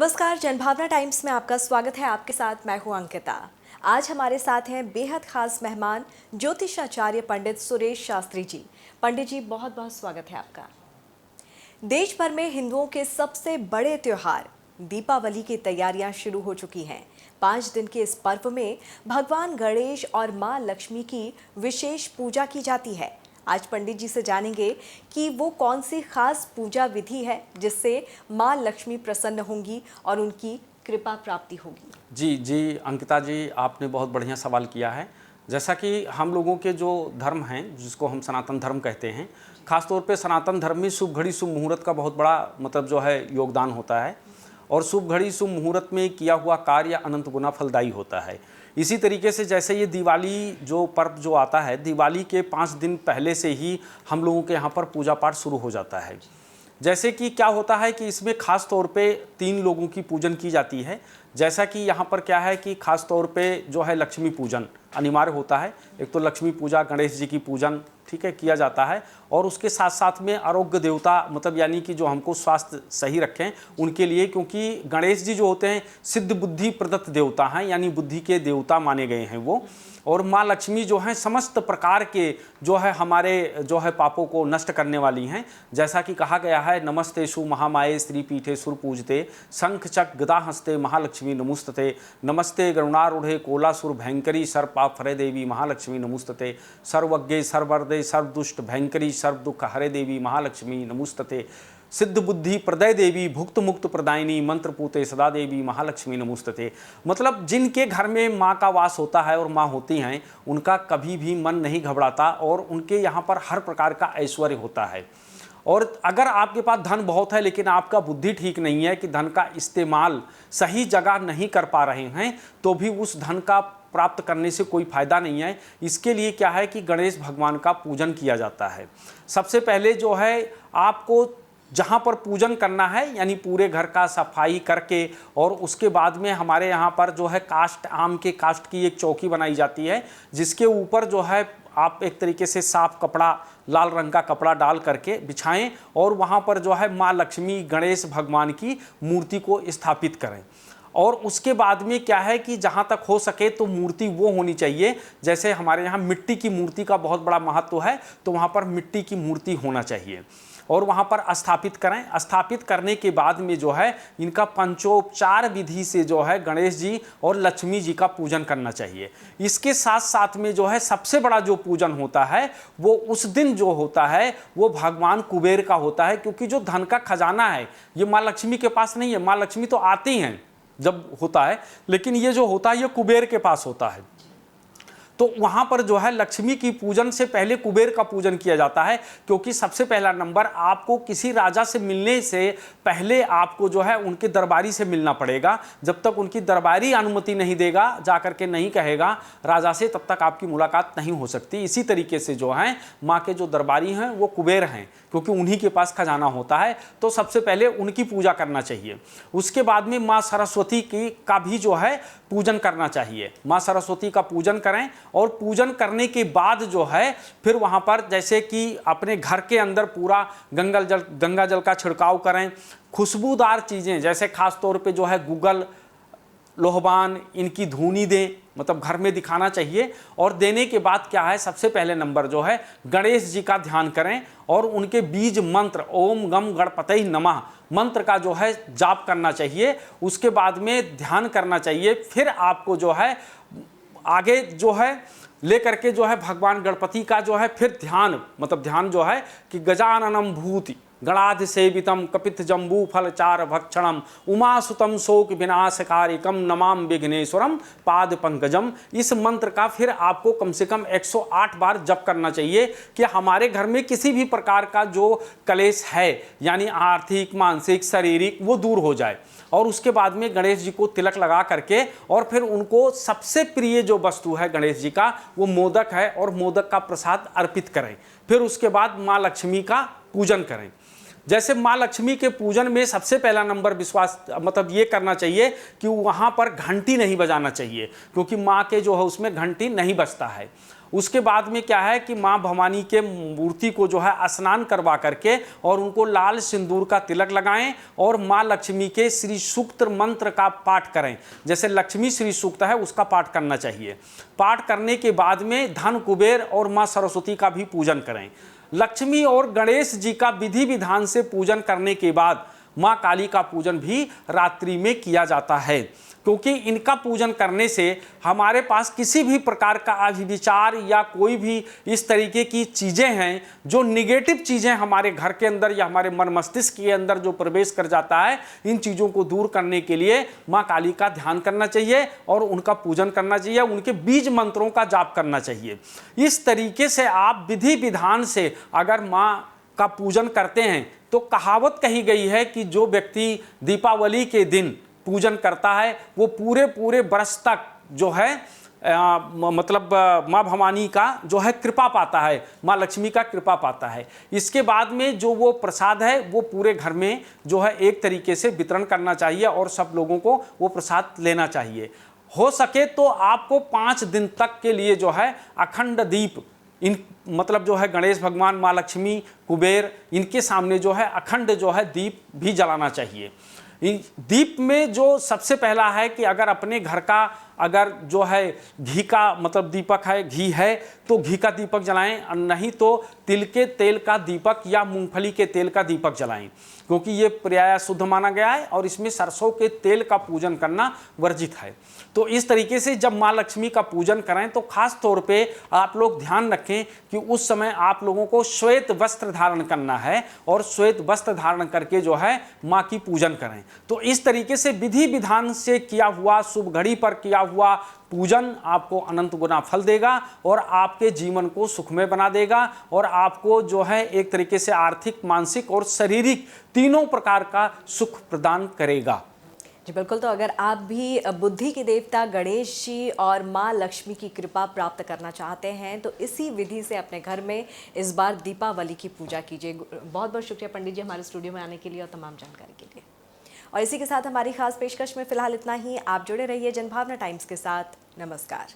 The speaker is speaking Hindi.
नमस्कार, जनभावना टाइम्स में आपका स्वागत है। आपके साथ मैं हूं अंकिता। आज हमारे साथ हैं बेहद खास मेहमान ज्योतिषाचार्य पंडित सुरेश शास्त्री जी। पंडित जी, बहुत बहुत स्वागत है आपका। देश भर में हिंदुओं के सबसे बड़े त्योहार दीपावली की तैयारियां शुरू हो चुकी हैं। 5 दिन के इस पर्व में भगवान गणेश और मां लक्ष्मी की विशेष पूजा की जाती है। आज पंडित जी से जानेंगे कि वो कौन सी खास पूजा विधि है जिससे मां लक्ष्मी प्रसन्न होंगी और उनकी कृपा प्राप्ति होगी। जी अंकिता जी, आपने बहुत बढ़िया सवाल किया है। जैसा कि हम लोगों के जो धर्म हैं, जिसको हम सनातन धर्म कहते हैं, खासतौर पे सनातन धर्म में शुभ घड़ी शुभ मुहूर्त का बहुत बड़ा जो है योगदान होता है। और शुभ घड़ी शुभ मुहूर्त में किया हुआ कार्य अनंत गुना फलदायी होता है। इसी तरीके से जैसे ये दिवाली जो पर्व जो आता है, दिवाली के 5 दिन पहले से ही हम लोगों के यहाँ पर पूजा पाठ शुरू हो जाता है। जैसे कि क्या होता है कि इसमें खास तौर पे 3 लोगों की पूजन की जाती है। जैसा कि यहाँ पर क्या है कि खास तौर पे जो है लक्ष्मी पूजन अनिवार्य होता है। एक तो लक्ष्मी पूजा, गणेश जी की पूजन, ठीक है, किया जाता है। और उसके साथ साथ में आरोग्य देवता, यानी कि जो हमको स्वास्थ्य सही रखें उनके लिए, क्योंकि गणेश जी जो होते हैं सिद्ध बुद्धि प्रदत्त देवता हैं, यानी बुद्धि के देवता माने गए हैं वो। और माँ लक्ष्मी जो हैं समस्त प्रकार के जो है हमारे जो है पापों को नष्ट करने वाली हैं। जैसा कि कहा गया है, नमस्तेषु महामाये श्री पीठे सुर पूजते शंख चक्र गदा हस्ते महालक्ष्मी नमुस्तते, नमस्ते गरुणारूढ़े कोलासुर भयंकरी सर्वपाप हरे देवी महालक्ष्मी नमुस्तते, सर्वज्ञे सर्ववर्दे सर्वदुष्ट भयंकरी सर्वदुख हरे देवी महालक्ष्मी नमुस्तते, सिद्ध बुद्धि प्रदय देवी भुक्त मुक्त प्रदायिनी मंत्र पूते सदा देवी महालक्ष्मी नमुस्तते। मतलब जिनके घर में माँ का वास होता है और माँ होती हैं, उनका कभी भी मन नहीं घबराता और उनके यहाँ पर हर प्रकार का ऐश्वर्य होता है। और अगर आपके पास धन बहुत है लेकिन आपका बुद्धि ठीक नहीं है कि धन का इस्तेमाल सही जगह नहीं कर पा रहे हैं, तो भी उस धन का प्राप्त करने से कोई फायदा नहीं है। इसके लिए क्या है कि गणेश भगवान का पूजन किया जाता है। सबसे पहले जो है आपको जहाँ पर पूजन करना है, यानी पूरे घर का सफाई करके, और उसके बाद में हमारे यहाँ पर जो है काष्ठ, आम के काष्ठ की एक चौकी बनाई जाती है, जिसके ऊपर जो है आप एक तरीके से साफ कपड़ा, लाल रंग का कपड़ा डाल करके बिछाएं और वहाँ पर जो है माँ लक्ष्मी गणेश भगवान की मूर्ति को स्थापित करें। और उसके बाद में क्या है कि जहाँ तक हो सके तो मूर्ति वो होनी चाहिए, जैसे हमारे यहाँ मिट्टी की मूर्ति का बहुत बड़ा महत्व है, तो वहाँ पर मिट्टी की मूर्ति होना चाहिए और वहाँ पर स्थापित करें। स्थापित करने के बाद में जो है इनका पंचोपचार विधि से जो है गणेश जी और लक्ष्मी जी का पूजन करना चाहिए। इसके साथ साथ में जो है सबसे बड़ा जो पूजन होता है वो उस दिन जो होता है वो भगवान कुबेर का होता है, क्योंकि जो धन का खजाना है ये माँ लक्ष्मी के पास नहीं है। माँ लक्ष्मी तो आती हैं जब होता है, लेकिन ये जो होता है ये कुबेर के पास होता है। तो वहाँ पर जो है लक्ष्मी की पूजन से पहले कुबेर का पूजन किया जाता है, क्योंकि सबसे पहला नंबर आपको किसी राजा से मिलने से पहले आपको जो है उनके दरबारी से मिलना पड़ेगा। जब तक उनकी दरबारी अनुमति नहीं देगा, जा करके नहीं कहेगा राजा से, तब तक आपकी मुलाकात नहीं हो सकती। इसी तरीके से जो है माँ के जो दरबारी हैं वो कुबेर हैं, क्योंकि उन्हीं के पास खजाना होता है। तो सबसे पहले उनकी पूजा करना चाहिए। उसके बाद में माँ सरस्वती की का भी जो है पूजन करना चाहिए। माँ सरस्वती का पूजन करें और पूजन करने के बाद जो है फिर वहाँ पर जैसे कि अपने घर के अंदर पूरा गंगा जल का छिड़काव करें। खुशबूदार चीज़ें जैसे खास तौर पे जो है गूगल, लोहबान, इनकी धूनी दें, घर में दिखाना चाहिए। और देने के बाद क्या है, सबसे पहले नंबर जो है गणेश जी का ध्यान करें और उनके बीज मंत्र ओम गम गणपतये नमः मंत्र का जो है जाप करना चाहिए। उसके बाद में ध्यान करना चाहिए। फिर आपको जो है आगे जो है लेकर के जो है भगवान गणपति का जो है फिर ध्यान, ध्यान जो है कि गजाननम भूति गणाधि सेवितम कपित जम्बू फलचार भक्षणम उमासुतम शोक विनाशकारिकम नमाम विघ्नेश्वरम पाद पंकजम। इस मंत्र का फिर आपको कम से कम 108 बार जप करना चाहिए कि हमारे घर में किसी भी प्रकार का जो कलेश है, यानी आर्थिक, मानसिक, शारीरिक, वो दूर हो जाए। और उसके बाद में गणेश जी को तिलक लगा करके और फिर उनको सबसे प्रिय जो वस्तु है गणेश जी का वो मोदक है और मोदक का प्रसाद अर्पित करें। फिर उसके बाद माँ लक्ष्मी का पूजन करें। जैसे माँ लक्ष्मी के पूजन में सबसे पहला नंबर विश्वास ये करना चाहिए कि वहाँ पर घंटी नहीं बजाना चाहिए, क्योंकि माँ के जो है उसमें घंटी नहीं बजता है। उसके बाद में क्या है कि माँ भवानी के मूर्ति को जो है स्नान करवा करके और उनको लाल सिंदूर का तिलक लगाएं और माँ लक्ष्मी के श्री सूक्त मंत्र का पाठ करें। जैसे लक्ष्मी श्री सूक्त है उसका पाठ करना चाहिए। पाठ करने के बाद में धन कुबेर और माँ सरस्वती का भी पूजन करें। लक्ष्मी और गणेश जी का विधि विधान से पूजन करने के बाद माँ काली का पूजन भी रात्रि में किया जाता है, क्योंकि इनका पूजन करने से हमारे पास किसी भी प्रकार का अभिविचार या कोई भी इस तरीके की चीज़ें हैं जो निगेटिव चीज़ें हमारे घर के अंदर या हमारे मन मस्तिष्क के अंदर जो प्रवेश कर जाता है, इन चीज़ों को दूर करने के लिए माँ काली का ध्यान करना चाहिए और उनका पूजन करना चाहिए, उनके बीज मंत्रों का जाप करना चाहिए। इस तरीके से आप विधि विधान से अगर माँ का पूजन करते हैं तो कहावत कही गई है कि जो व्यक्ति दीपावली के दिन पूजन करता है वो पूरे पूरे बरस तक जो है मतलब माँ भवानी का जो है कृपा पाता है, माँ लक्ष्मी का कृपा पाता है। इसके बाद में जो वो प्रसाद है वो पूरे घर में जो है एक तरीके से वितरण करना चाहिए और सब लोगों को वो प्रसाद लेना चाहिए। हो सके तो आपको 5 दिन तक के लिए जो है अखंड दीप इन मतलब जो है गणेश भगवान, माँ लक्ष्मी, कुबेर, इनके सामने जो है अखंड जो है दीप भी जलाना चाहिए। दीप में जो सबसे पहला है कि अगर अपने घर का अगर जो है घी का मतलब दीपक है, घी है तो घी का दीपक जलाएं, नहीं तो तिल के तेल का दीपक या मूंगफली के तेल का दीपक जलाएं, क्योंकि ये प्रायः शुद्ध माना गया है और इसमें सरसों के तेल का पूजन करना वर्जित है। तो इस तरीके से जब माँ लक्ष्मी का पूजन करें तो खास तौर पे आप लोग ध्यान रखें कि उस समय आप लोगों को श्वेत वस्त्र धारण करना है और श्वेत वस्त्र धारण करके जो है माँ की पूजन करें। तो इस तरीके से विधि विधान से किया हुआ, शुभ घड़ी पर किया हुआ पूजन आपको अनंत गुना फल देगा और आपके जीवन को सुखमय बना देगा और आपको जो है एक तरीके से आर्थिक, मानसिक और शारीरिक तीनों प्रकार का सुख प्रदान करेगा। जी बिल्कुल। तो अगर आप भी बुद्धि के देवता गणेश जी और माँ लक्ष्मी की कृपा प्राप्त करना चाहते हैं तो इसी विधि से अपने घर में इस बार दीपावली की पूजा कीजिए। बहुत बहुत शुक्रिया पंडित जी हमारे स्टूडियो में आने के लिए और तमाम जानकारी के लिए। और इसी के साथ हमारी खास पेशकश में फिलहाल इतना ही। आप जुड़े रहिए जनभावना टाइम्स के साथ। नमस्कार।